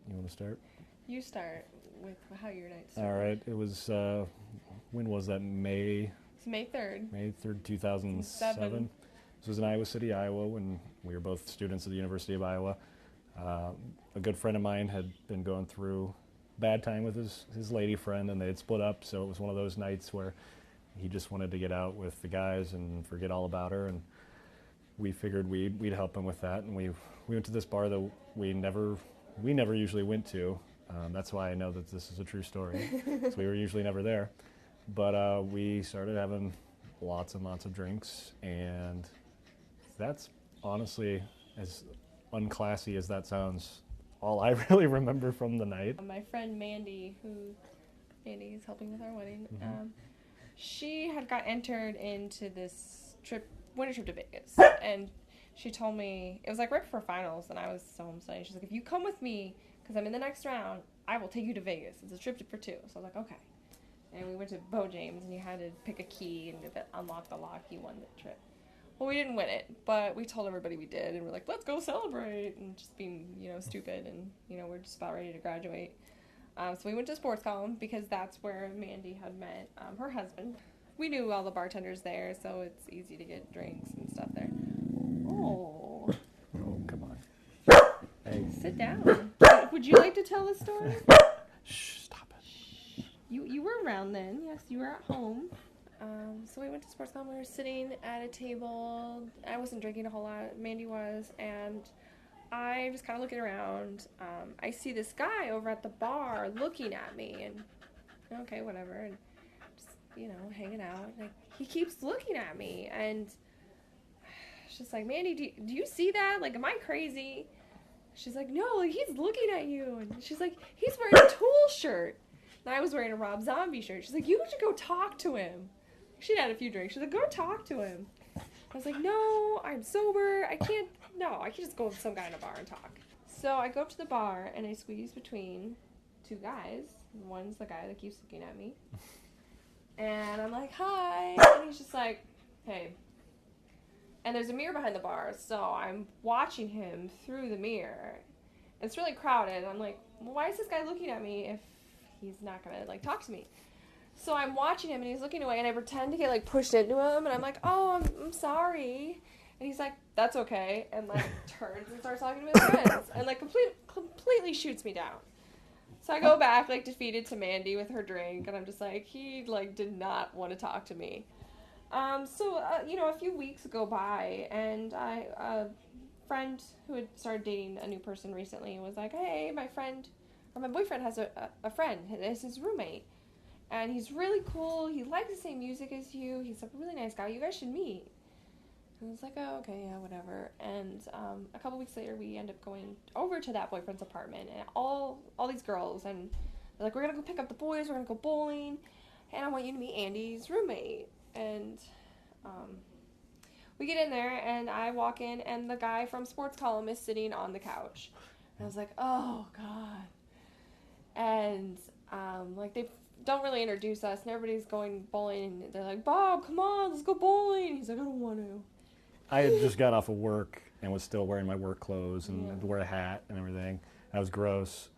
You want to start? You start with how your night started. All right. It was, when was that? It's May 3rd. May 3rd, 2007. This was in Iowa City, Iowa, when we were both students at the University of Iowa. A good friend of mine had been going through a bad time with his lady friend, and they had split up, so it was one of those nights where he just wanted to get out with the guys and forget all about her, and we figured we'd help him with that, and we went to this bar that we never usually went to. That's why I know that this is a true story. So we were usually never there. But we started having lots and lots of drinks, and that's honestly, as unclassy as that sounds, all I really remember from the night. My friend Mandy is helping with our wedding, she had got entered into this winter trip to Vegas. And she told me, it was like right before finals, and I was so homesick. She's like, if you come with me, because I'm in the next round, I will take you to Vegas. It's a trip for two. So I was like, okay. And we went to Bo James, and you had to pick a key, and if it unlocked the lock, you won the trip. Well, we didn't win it, but we told everybody we did, and we're like, let's go celebrate, and just being, stupid, and, we're just about ready to graduate. So we went to Sports Column, because that's where Mandy had met her husband. We knew all the bartenders there, so it's easy to get drinks and stuff there. Oh. Oh, come on. Hey. Sit down. Would you like to tell the story? Shh, stop it. You were around then. Yes, you were at home. So we went to Sports Con. We were sitting at a table. I wasn't drinking a whole lot. Mandy was. And I was kind of looking around. I see this guy over at the bar looking at me. And, okay, whatever. And just, hanging out. Like, he keeps looking at me. And she's just like, Mandy, do you see that? Like, am I crazy? She's like, no, like, he's looking at you. And she's like, he's wearing a Tool shirt. And I was wearing a Rob Zombie shirt. She's like, you should go talk to him. She'd had a few drinks. She's like, go talk to him. I was like, no, I'm sober. I can't just go with some guy in a bar and talk. So I go up to the bar, and I squeeze between two guys. One's the guy that keeps looking at me. And I'm like, hi. And he's just like, hey. And there's a mirror behind the bar, so I'm watching him through the mirror. It's really crowded. I'm like, well, why is this guy looking at me if he's not going to, talk to me? So I'm watching him, and he's looking away, and I pretend to get, pushed into him, and I'm like, oh, I'm sorry. And he's like, that's okay, and, turns and starts talking to his friends, and, completely shoots me down. So I go back, defeated to Mandy with her drink, and I'm just like, he, did not want to talk to me. So a few weeks go by, and a friend who had started dating a new person recently was like, hey, my boyfriend has a friend, it's his roommate. And he's really cool. He likes the same music as you. He's a really nice guy. You guys should meet. And I was like, oh, okay, yeah, whatever. And a couple weeks later, we end up going over to that boyfriend's apartment. And all these girls. And they're like, we're going to go pick up the boys. We're going to go bowling. And I want you to meet Andy's roommate. And we get in there. And I walk in. And the guy from Sports Column is sitting on the couch. And I was like, oh, God. And, they don't really introduce us, and everybody's going bowling, and they're like, Bob, come on, let's go bowling. He's like, I don't want to. I had just got off of work and was still wearing my work clothes and had to wear a hat and everything. I was gross.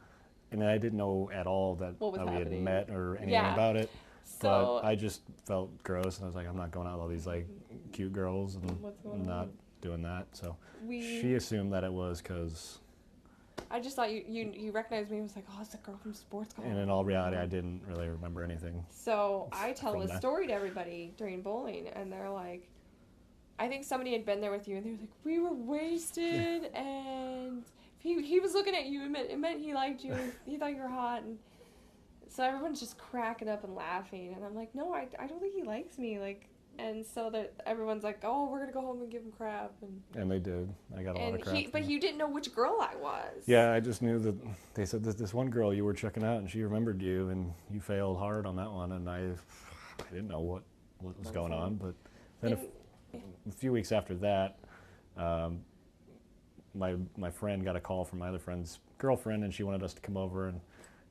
And I didn't know at all that we had met or anything about it. So, but I just felt gross, and I was like, I'm not going out with all these, cute girls, and I'm not doing that. So she assumed that it was because I just thought you recognized me and was like, oh, it's a girl from Sports Column. And in all reality, I didn't really remember anything. So I tell this story to everybody during bowling, and they're like, I think somebody had been there with you, and they were like, we were wasted, and he was looking at you, it meant he liked you, he thought you were hot, and so everyone's just cracking up and laughing, and I'm like, no, I don't think he likes me, and so that everyone's like, oh, we're going to go home and give him crap. And they did. I got a lot of crap. But you didn't know which girl I was. Yeah, I just knew that they said that this one girl you were checking out, and she remembered you, and you failed hard on that one, and I didn't know what was going on. But then a few weeks after that, my friend got a call from my other friend's girlfriend, and she wanted us to come over and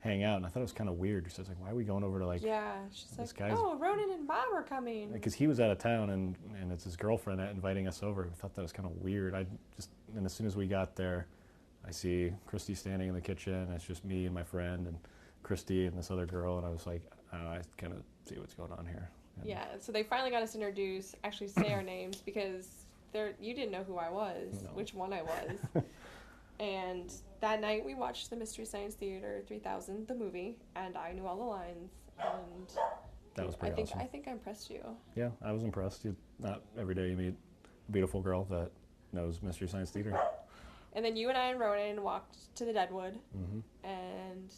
hang out, and I thought it was kind of weird. She was like, why are we going over to she's this like, guy's... oh, Ronan and Bob are coming. Because he was out of town, and it's his girlfriend inviting us over. I thought that was kind of weird. And as soon as we got there, I see Christy standing in the kitchen, and it's just me and my friend and Christy and this other girl, and I was like, oh, I kind of see what's going on here. And Yeah, so they finally got us introduced, actually say our names, because you didn't know who I was, No. which one I was. And that night we watched the Mystery Science Theater 3000, the movie, and I knew all the lines, and that was pretty awesome. I think I impressed you. Yeah, I was impressed. Not every day you meet a beautiful girl that knows Mystery Science Theater. And then you and I and Ronan walked to the Deadwood, Mm-hmm. and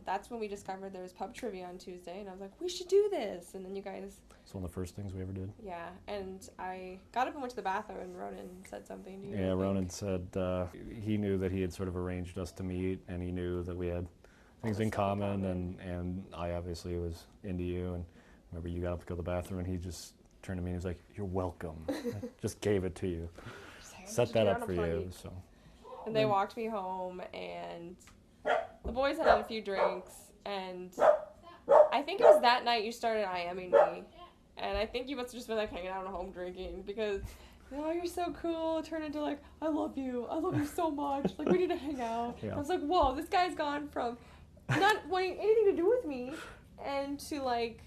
that's when we discovered there was pub trivia on Tuesday, and I was like, we should do this. And then you guys... It's one of the first things we ever did. Yeah, and I got up and went to the bathroom, and Ronan said something to you. Yeah, Ronan said he knew that he had sort of arranged us to meet, and he knew that we had things in common, and I obviously was into you. And remember, you got up to go to the bathroom, and he just turned to me and he was like, "You're welcome." I just gave it to you. Set that up for you. So. And they walked me home, and the boys had a few drinks, and I think it was that night you started IMing me. And I think you must have just been like hanging out at home drinking, because, oh, you're so cool. It turned into like, I love you so much. Like, we need to hang out. Yeah. I was like, whoa, this guy's gone from not wanting anything to do with me and to like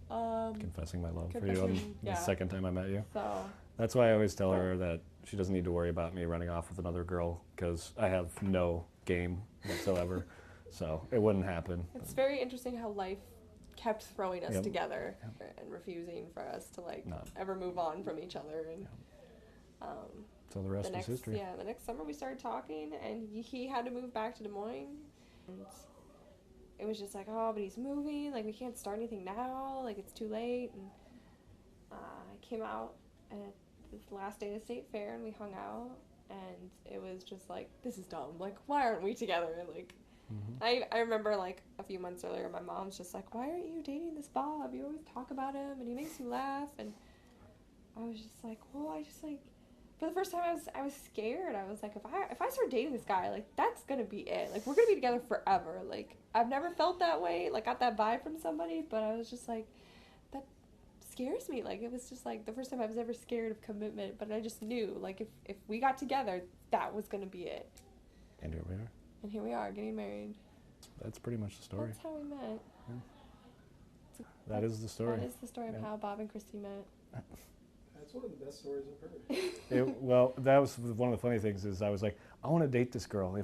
Confessing my love for you on yeah. the second time I met you. So That's why I always tell her that she doesn't need to worry about me running off with another girl, because I have no game whatsoever. So it wouldn't happen. it's very interesting how life kept throwing us Yep. together and refusing for us to like Not- ever move on from each other. And So the rest is history. Yeah, the next summer we started talking, and he had to move back to Des Moines, and it was just like, oh, but he's moving, like we can't start anything now, like it's too late. And I came out at the last day of the state fair, and we hung out, and it was just like, this is dumb, like why aren't we together? Like Mm-hmm. I remember like a few months earlier, my mom's just like, why aren't you dating this Bob? You always talk about him and he makes you laugh. And I was just like, well, I just like, for the first time I was scared. I was like, if I start dating this guy, like that's gonna be it. Like we're gonna be together forever. Like I've never felt that way, like got that vibe from somebody, but I was just like, that scares me. Like it was just like the first time I was ever scared of commitment, but I just knew like if we got together, that was gonna be it. And here we are. And here we are, getting married. That's pretty much the story. That's how we met. That is the story. That is the story of Yeah. how Bob and Christy met. That's one of the best stories I've heard. Well, that was one of the funny things is I was like, I want to date this girl.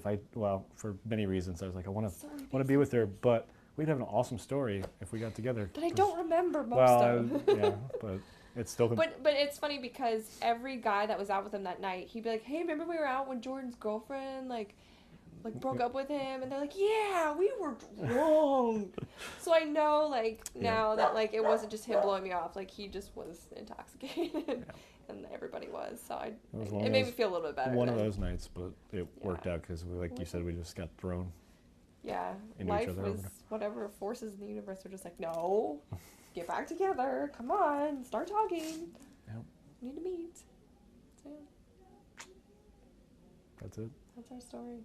For many reasons, I was like, I want to be with her, but we'd have an awesome story if we got together. But I don't remember most Well, of them. yeah, but it's still. But it's funny because every guy that was out with him that night, he'd be like, hey, remember we were out when Jordan's girlfriend, like broke up with him? And they're like, yeah, we were drunk. So I know, like, now that, like, it wasn't just him blowing me off. Like, he just was intoxicated. And everybody was. So it made me feel a little bit better. One of those nights, but it worked out because, like you said, we just got thrown. Yeah. Into Life each other. was whatever forces in the universe were just like, no, get back together. Come on, start talking. Yep. We need to meet. So yeah, That's it. that's our story.